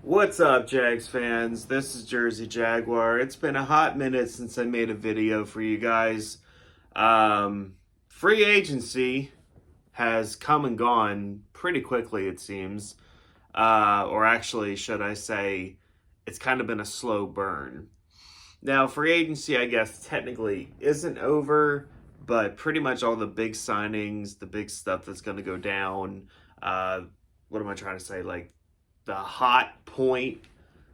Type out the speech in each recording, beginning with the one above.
What's up, Jags fans? This is Jersey Jaguar. It's been a hot minute since I made a video for you guys. Free agency has come and gone pretty quickly, it seems. Or actually, should I say, it's kind of been a slow burn. Now, free agency, I guess, technically isn't over, but pretty much all the big signings, the big stuff that's going to go down, what am I trying to say? Like, the hot point,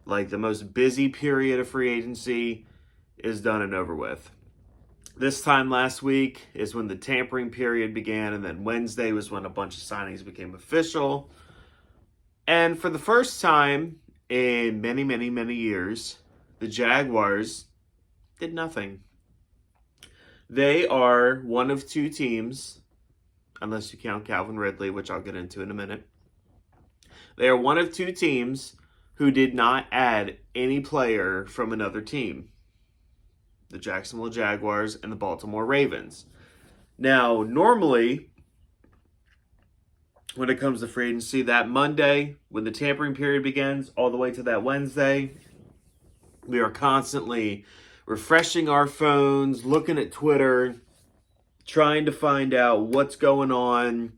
like the most busy period of free agency is done and over with. This time last week is when the tampering period began, and then Wednesday was when a bunch of signings became official. And for the first time in many, many, many years, the Jaguars did nothing. They are one of two teams, unless you count Calvin Ridley, which I'll get into in a minute. They are one of two teams who did not add any player from another team. The Jacksonville Jaguars and the Baltimore Ravens. Now, normally, when it comes to free agency, that Monday, when the tampering period begins, all the way to that Wednesday, we are constantly refreshing our phones, looking at Twitter, trying to find out what's going on,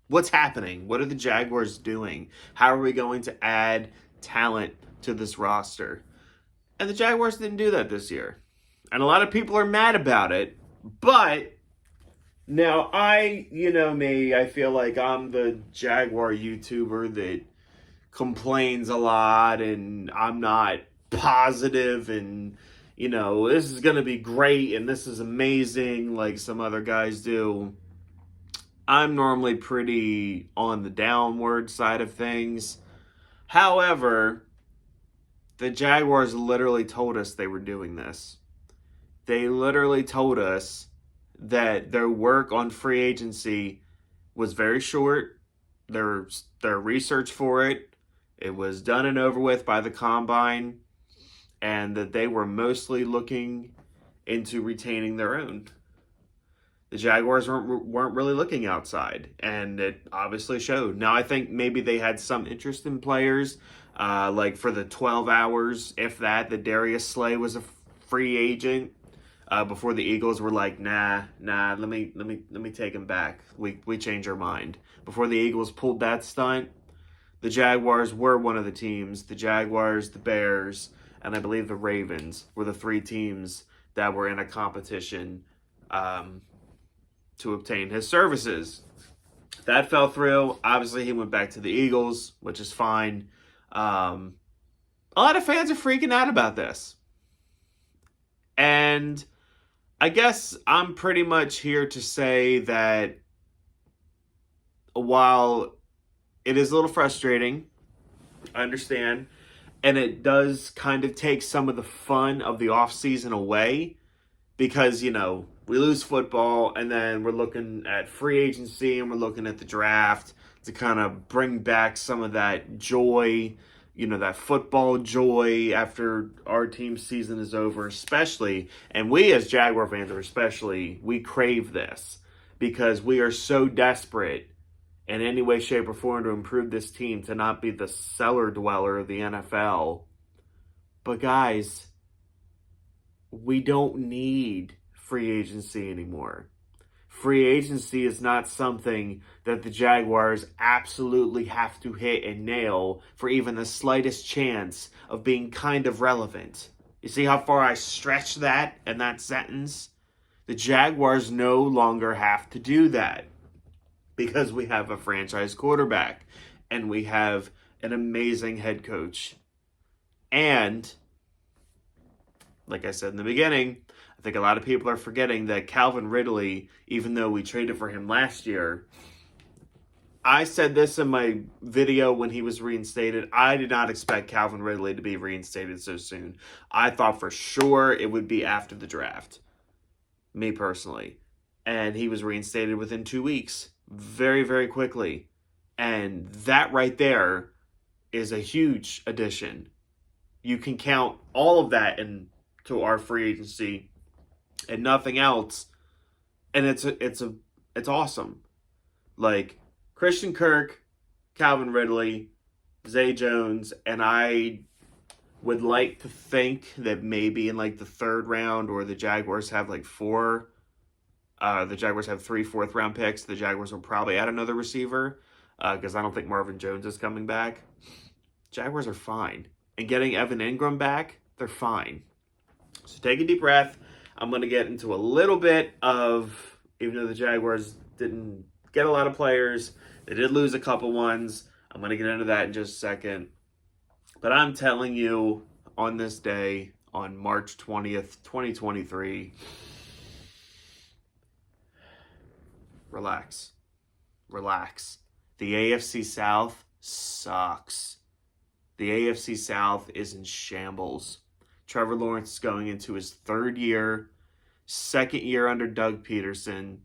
what's happening? What are the Jaguars doing? How are we going to add talent to this roster? And the Jaguars didn't do that this year. And a lot of people are mad about it. But now you know me, I feel like I'm the Jaguar YouTuber that complains a lot and I'm not positive and, this is going to be great and this is amazing like some other guys do. I'm normally pretty on the downward side of things. However, the Jaguars literally told us they were doing this. They literally told us that their work on free agency was very short. Their research for it was done and over with by the combine, and that they were mostly looking into retaining their own. The Jaguars weren't really looking outside, and it obviously showed. Now, I think maybe they had some interest in players, like for the 12 hours, if that, Darius Slay was a free agent before the Eagles were like, nah, let me take him back. We changed our mind. Before the Eagles pulled that stunt, the Jaguars were one of the teams. The Jaguars, the Bears, and I believe the Ravens were the three teams that were in a competition to obtain his services. That fell through. Obviously, he went back to the Eagles, which is fine. A lot of fans are freaking out about this. And I guess I'm pretty much here to say that while it is a little frustrating, I understand, and it does kind of take some of the fun of the offseason away because, we lose football, and then we're looking at free agency, and we're looking at the draft to kind of bring back some of that joy, that football joy after our team's season is over, especially, and we as Jaguar fans are especially, we crave this because we are so desperate in any way, shape, or form to improve this team to not be the cellar dweller of the NFL. But guys, we don't need free agency anymore. Free agency is not something that the Jaguars absolutely have to hit and nail for even the slightest chance of being kind of relevant. You see how far I stretch that in that sentence? The Jaguars no longer have to do that because we have a franchise quarterback and we have an amazing head coach. And like I said in the beginning, I think a lot of people are forgetting that Calvin Ridley, even though we traded for him last year, I said this in my video when he was reinstated. I did not expect Calvin Ridley to be reinstated so soon. I thought for sure it would be after the draft, me personally. And he was reinstated within 2 weeks, very, very quickly. And that right there is a huge addition. You can count all of that into our free agency and nothing else, and it's awesome. Like Christian Kirk Calvin Ridley, Zay Jones, and I would like to think that maybe in like the third round, or the Jaguars have like four. The Jaguars have 3 fourth-round picks. The Jaguars will probably add another receiver because I don't think Marvin Jones is coming back. Jaguars are fine. And getting Evan Ingram back, they're fine. So take a deep breath. I'm going to get into a little bit of, even though the Jaguars didn't get a lot of players, they did lose a couple ones. I'm going to get into that in just a second. But I'm telling you, on this day, on March 20th, 2023, relax. Relax. The AFC South sucks. The AFC South is in shambles. Trevor Lawrence is going into his third year, second year under Doug Peterson,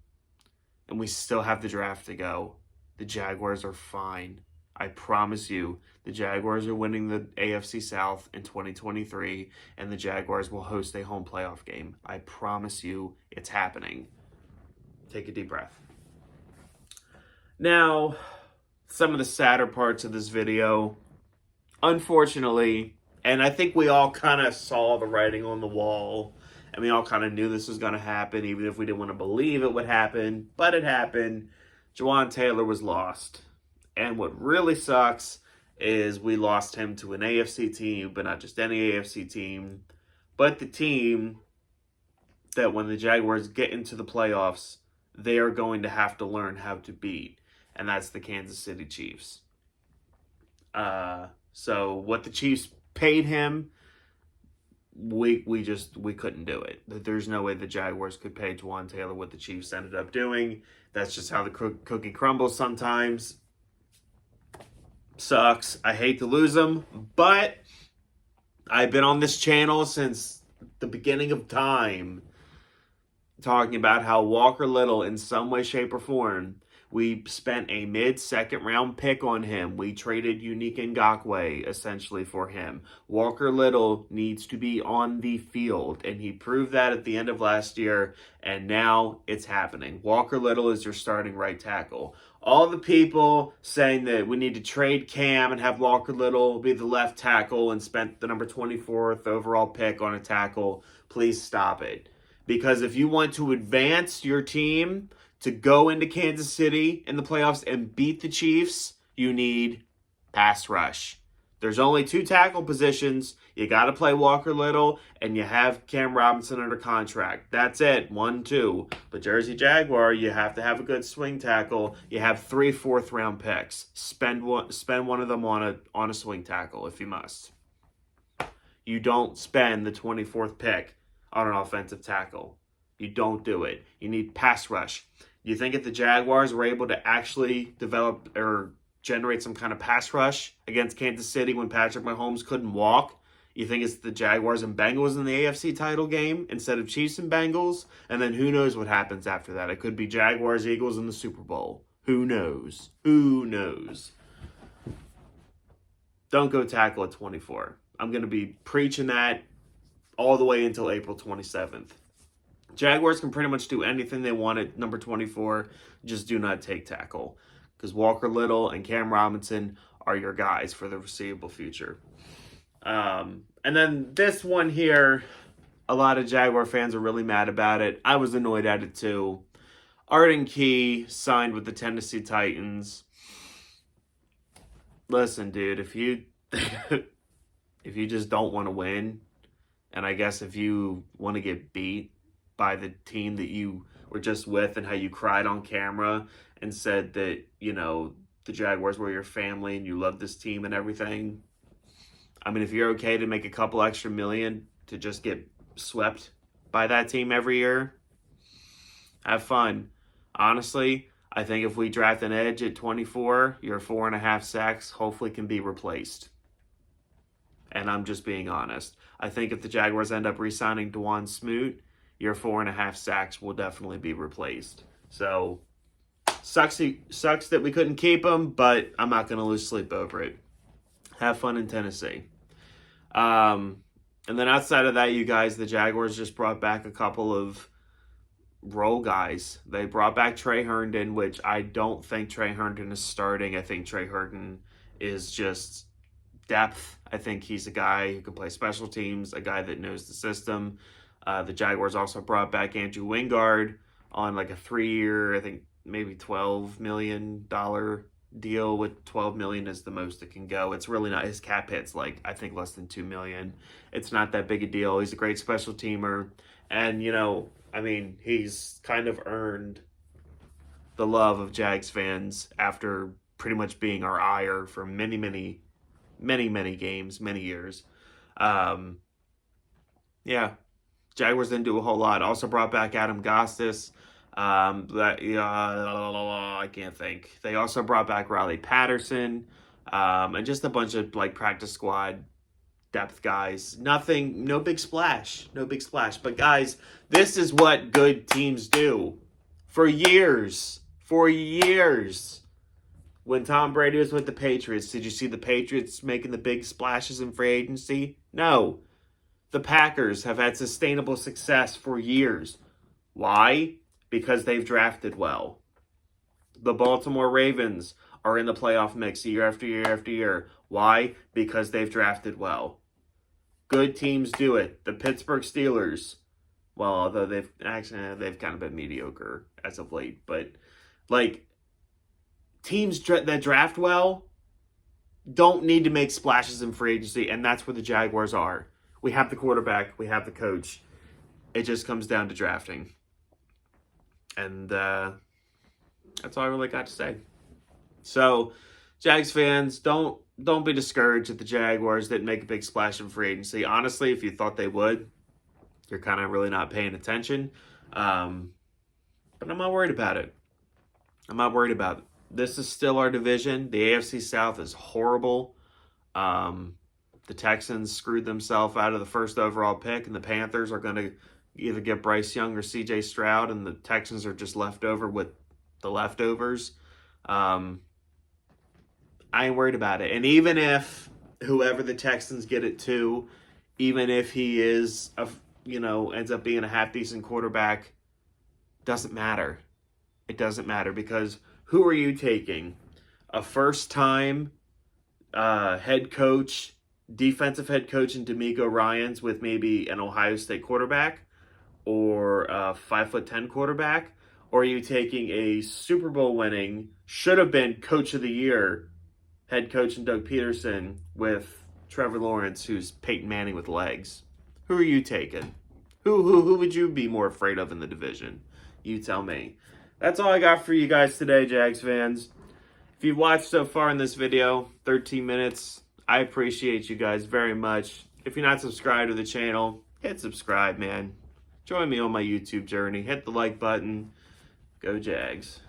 and we still have the draft to go. The Jaguars are fine. I promise you, the Jaguars are winning the AFC South in 2023, and the Jaguars will host a home playoff game. I promise you, it's happening. Take a deep breath. Now, some of the sadder parts of this video, unfortunately, and I think we all kind of saw the writing on the wall, and we all kind of knew this was going to happen, even if we didn't want to believe it would happen, but it happened. Jawaan Taylor was lost. And what really sucks is we lost him to an AFC team, but not just any AFC team, but the team that when the Jaguars get into the playoffs, they are going to have to learn how to beat, and that's the Kansas City Chiefs. So what the Chiefs paid him, we couldn't do it. There's no way the Jaguars could pay Jawaan Taylor what the Chiefs ended up doing. That's just how the cookie crumbles sometimes. Sucks. I hate to lose him, but I've been on this channel since the beginning of time talking about how Walker Little, in some way, shape, or form, we spent a mid-second round pick on him. We traded Unique Ngakoue, essentially, for him. Walker Little needs to be on the field, and he proved that at the end of last year, and now it's happening. Walker Little is your starting right tackle. All the people saying that we need to trade Cam and have Walker Little be the left tackle and spent the number 24th overall pick on a tackle, please stop it. Because if you want to advance your team to go into Kansas City in the playoffs and beat the Chiefs, you need pass rush. There's only 2 tackle positions. You got to play Walker Little, and you have Cam Robinson under contract. That's it. 1, 2. But Jersey Jaguar, you have to have a good swing tackle. You have 3 fourth-round picks. Spend one of them on a swing tackle if you must. You don't spend the 24th pick on an offensive tackle. You don't do it. You need pass rush. You think if the Jaguars were able to actually develop or generate some kind of pass rush against Kansas City when Patrick Mahomes couldn't walk, you think it's the Jaguars and Bengals in the AFC title game instead of Chiefs and Bengals? And then who knows what happens after that? It could be Jaguars, Eagles in the Super Bowl. Who knows? Who knows? Don't go tackle at 24. I'm going to be preaching that all the way until April 27th. Jaguars can pretty much do anything they want at number 24. Just do not take tackle. Because Walker Little and Cam Robinson are your guys for the foreseeable future. And then this one here, a lot of Jaguar fans are really mad about it. I was annoyed at it too. Arden Key signed with the Tennessee Titans. Listen, dude, if you just don't want to win, and I guess if you want to get beat by the team that you were just with and how you cried on camera and said that, you know, the Jaguars were your family and you love this team and everything. I mean, if you're okay to make a couple extra million to just get swept by that team every year, have fun. Honestly, I think if we draft an edge at 24, your 4.5 sacks hopefully can be replaced. And I'm just being honest. I think if the Jaguars end up re-signing Dwan Smoot, your 4.5 sacks will definitely be replaced. So, sucks that we couldn't keep him, but I'm not going to lose sleep over it. Have fun in Tennessee. And then outside of that, you guys, the Jaguars just brought back a couple of role guys. They brought back Trey Herndon, which I don't think Trey Herndon is starting. I think Trey Herndon is just depth. I think he's a guy who can play special teams, a guy that knows the system. The Jaguars also brought back Andrew Wingard on like a 3-year, I think maybe $12 million deal, with $12 million is the most it can go. It's really not, his cap hit's like, I think less than $2 million. It's not that big a deal. He's a great special teamer. And, you know, I mean, he's kind of earned the love of Jags fans after pretty much being our ire for many games, many years. Yeah, Jaguars didn't do a whole lot. Also brought back Adam Gostis. I can't think. They also brought back Riley Patterson, and just a bunch of like practice squad depth guys. Nothing, no big splash. But guys, this is what good teams do. For years. When Tom Brady was with the Patriots, did you see the Patriots making the big splashes in free agency? No. The Packers have had sustainable success for years. Why? Because they've drafted well. The Baltimore Ravens are in the playoff mix year after year. Why? Because they've drafted well. Good teams do it. The Pittsburgh Steelers, well, although they've kind of been mediocre as of late, but like teams that draft well don't need to make splashes in free agency, and that's where the Jaguars are. We have the quarterback, we have the coach. It just comes down to drafting. And that's all I really got to say. So, Jags fans, don't be discouraged that the Jaguars didn't make a big splash in free agency. Honestly, if you thought they would, you're kind of really not paying attention. But I'm not worried about it. This is still our division. The AFC South is horrible. The Texans screwed themselves out of the first overall pick, and the Panthers are going to either get Bryce Young or CJ Stroud, and the Texans are just left over with the leftovers. I ain't worried about it. And even if whoever the Texans get it to, even if he is, ends up being a half-decent quarterback, doesn't matter. It doesn't matter, because who are you taking? A first-time head coach, defensive head coach in D'Amico Ryans with maybe an Ohio State quarterback, or a 5'10" quarterback? Or are you taking a Super Bowl winning, should have been coach of the year, head coach in Doug Peterson with Trevor Lawrence, who's Peyton Manning with legs? Who are you taking? Who would you be more afraid of in the division? You tell me. That's all I got for you guys today, Jags fans. If you've watched so far in this video, 13 minutes, I appreciate you guys very much. If you're not subscribed to the channel, hit subscribe, man. Join me on my YouTube journey. Hit the like button. Go Jags.